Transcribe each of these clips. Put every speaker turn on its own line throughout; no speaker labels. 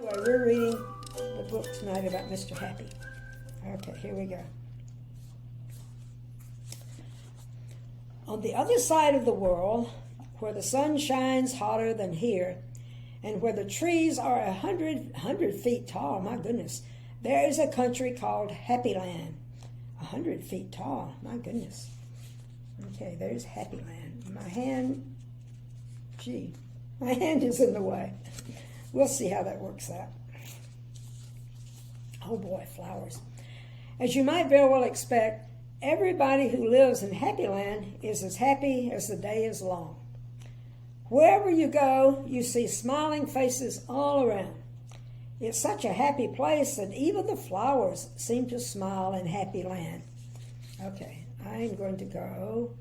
Anyway, we're reading the book tonight about Mr. Happy. Okay, here we go. On the other side of the world, where the sun shines hotter than here, and where the trees are 100 feet tall, my goodness, there is a country called Happy Land. 100 feet tall, my goodness. Okay, there's Happy Land. My hand is in the way. We'll see how that works out. Oh boy, flowers. As you might very well expect, everybody who lives in Happy Land is as happy as the day is long. Wherever you go, you see smiling faces all around. It's such a happy place that even the flowers seem to smile in Happy Land. Okay, I'm going to go.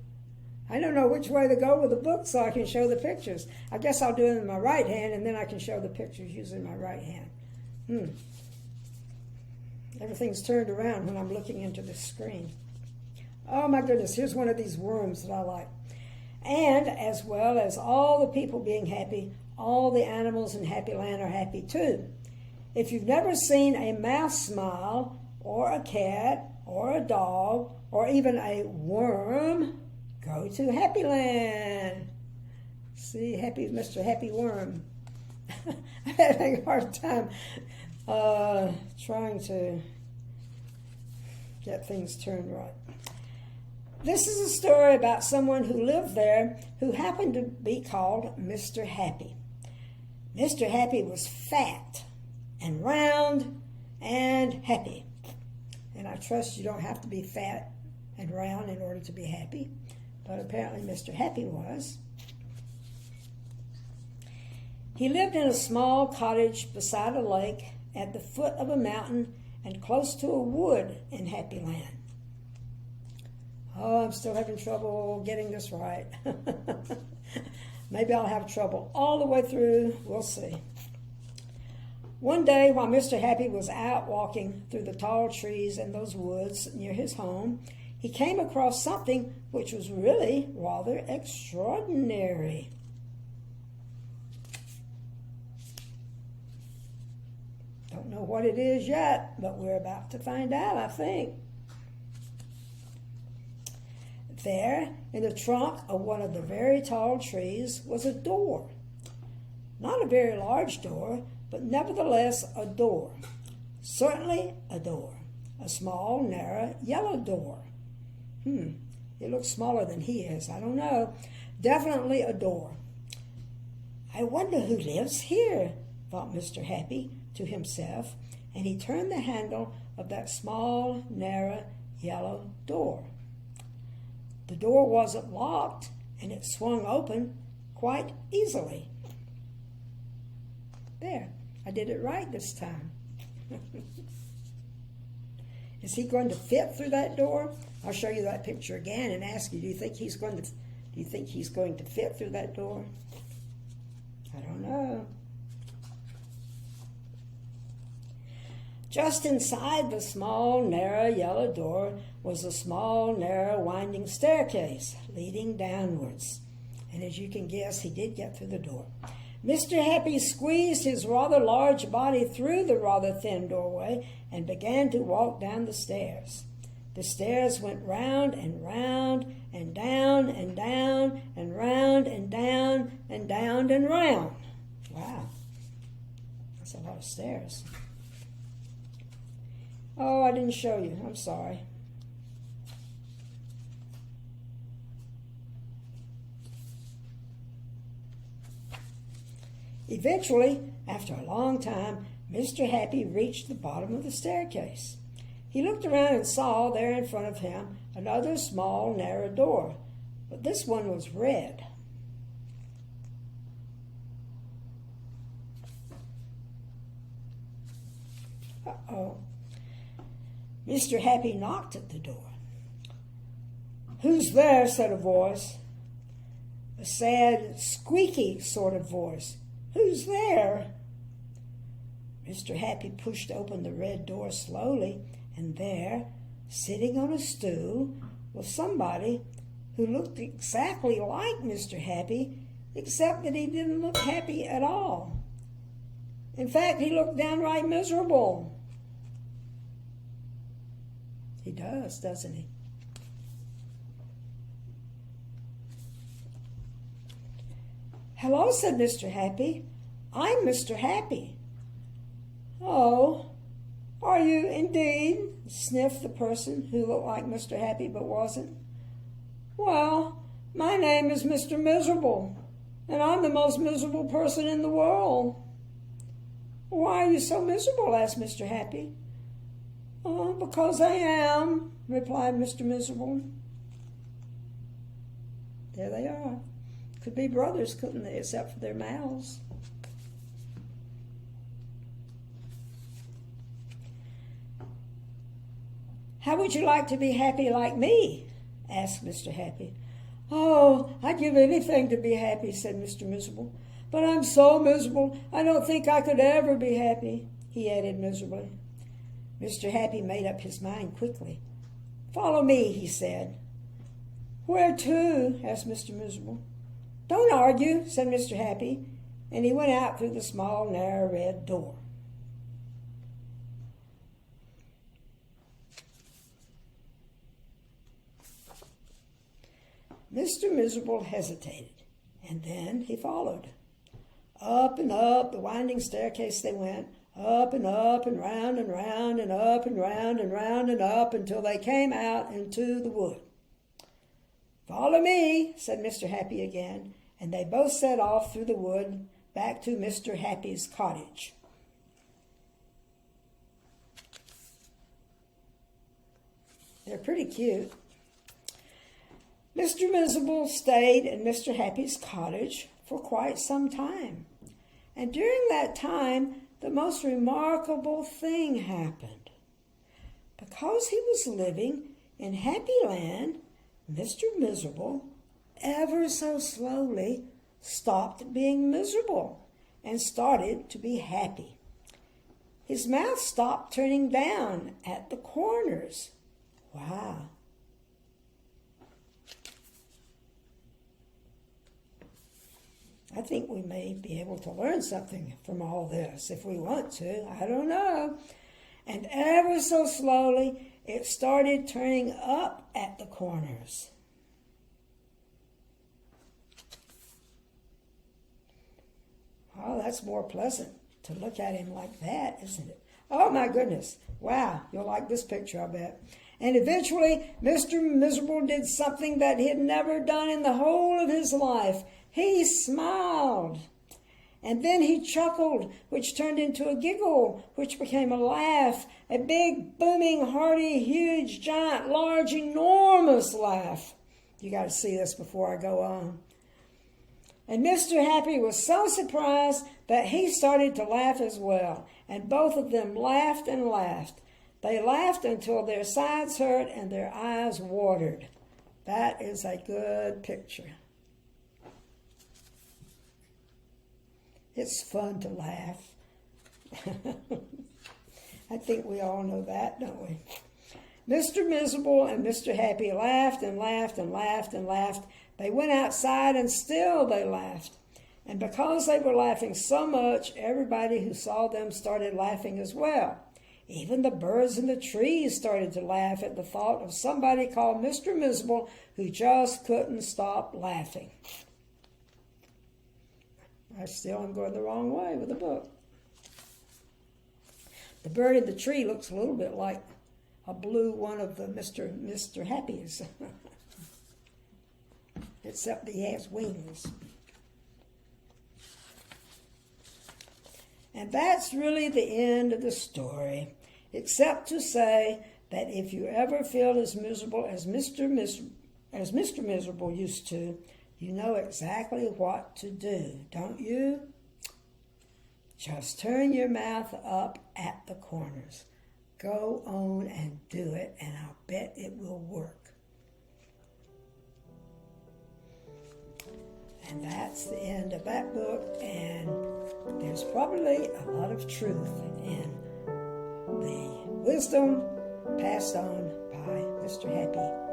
I don't know which way to go with the book so I can show the pictures. I guess I'll do it in my right hand and then I can show the pictures using my right hand. Everything's turned around when I'm looking into the screen. Oh my goodness, here's one of these worms that I like. And as well as all the people being happy, all the animals in Happy Land are happy too. If you've never seen a mouse smile, or a cat, or a dog, or even a worm, go to Happy Land. See, Mr. Happy Worm. I'm having a hard time trying to get things turned right. This is a story about someone who lived there who happened to be called Mr. Happy. Mr. Happy was fat and round and happy. And I trust you don't have to be fat and round in order to be happy, but apparently Mr. Happy was. He lived in a small cottage beside a lake at the foot of a mountain and close to a wood in Happy Land. Oh, I'm still having trouble getting this right. Maybe I'll have trouble all the way through. We'll see. One day, while Mr. Happy was out walking through the tall trees in those woods near his home, he came across something which was really rather extraordinary. Don't know what it is yet, but we're about to find out, I think. There, in the trunk of one of the very tall trees, was a door. Not a very large door, but nevertheless a door. Certainly a door. A small, narrow, yellow door. It looks smaller than he is. I don't know. Definitely a door. I wonder who lives here, thought Mr. Happy to himself, and he turned the handle of that small, narrow, yellow door. The door wasn't locked, and it swung open quite easily. There, I did it right this time. Is he going to fit through that door? I'll show you that picture again and ask you, do you think he's going to fit through that door? I don't know. Just inside the small, narrow, yellow door was a small, narrow, winding staircase leading downwards. And as you can guess, he did get through the door. Mr. Happy squeezed his rather large body through the rather thin doorway and began to walk down the stairs. The stairs went round and round and down and down and round and down and down and round. Wow, that's a lot of stairs. Oh, I didn't show you. I'm sorry. Eventually, after a long time, Mr. Happy reached the bottom of the staircase. He looked around and saw there in front of him another small, narrow door, but this one was red. Uh-oh. Mr. Happy knocked at the door. "Who's there?" said a voice. A sad, squeaky sort of voice. "Who's there?" Mr. Happy pushed open the red door slowly, and there, sitting on a stool, was somebody who looked exactly like Mr. Happy, except that he didn't look happy at all. In fact, he looked downright miserable. He does, doesn't he? "Hello," said Mr. Happy. "I'm Mr. Happy." "Oh, are you indeed?" sniffed the person who looked like Mr. Happy but wasn't. "Well, my name is Mr. Miserable, and I'm the most miserable person in the world." "Why are you so miserable?" asked Mr. Happy. "Oh, because I am," replied Mr. Miserable. There they are. Could be brothers, couldn't they, except for their mouths. "How would you like to be happy like me?" asked Mr. Happy. "Oh, I'd give anything to be happy," said Mr. Miserable. "But I'm so miserable, I don't think I could ever be happy," he added miserably. Mr. Happy made up his mind quickly. "Follow me," he said. "Where to?" asked Mr. Miserable. "Don't argue," said Mr. Happy, and he went out through the small, narrow red door. Mr. Miserable hesitated, and then he followed. Up and up the winding staircase they went, up and round and round and up and round and round and up until they came out into the wood. "Follow me," said Mr. Happy again, and they both set off through the wood back to Mr. Happy's cottage. They're pretty cute. Mr. Miserable stayed in Mr. Happy's cottage for quite some time, and during that time the most remarkable thing happened. Because he was living in Happy Land, Mr. Miserable, ever so slowly, stopped being miserable and started to be happy. His mouth stopped turning down at the corners. Wow. I think we may be able to learn something from all this if we want to. I don't know. And ever so slowly, it started turning up at the corners. Oh, that's more pleasant to look at him like that, isn't it? Oh, my goodness. Wow, you'll like this picture, I bet. And eventually, Mr. Miserable did something that he had never done in the whole of his life. He smiled. And then he chuckled, which turned into a giggle, which became a laugh, a big, booming, hearty, huge, giant, large, enormous laugh. You got to see this before I go on. And Mr. Happy was so surprised that he started to laugh as well. And both of them laughed and laughed. They laughed until their sides hurt and their eyes watered. That is a good picture. It's fun to laugh. I think we all know that, don't we? Mr. Miserable and Mr. Happy laughed and laughed and laughed and laughed. They went outside and still they laughed. And because they were laughing so much, everybody who saw them started laughing as well. Even the birds in the trees started to laugh at the thought of somebody called Mr. Miserable who just couldn't stop laughing. I still am going the wrong way with the book. The bird in the tree looks a little bit like a blue one of the Mr. Happy's. Except he has wings. And that's really the end of the story, except to say that if you ever feel as miserable as Mr. Miserable used to, you know exactly what to do, don't you? Just turn your mouth up at the corners. Go on and do it, and I'll bet it will work. And that's the end of that book, and there's probably a lot of truth in the wisdom passed on by Mr. Happy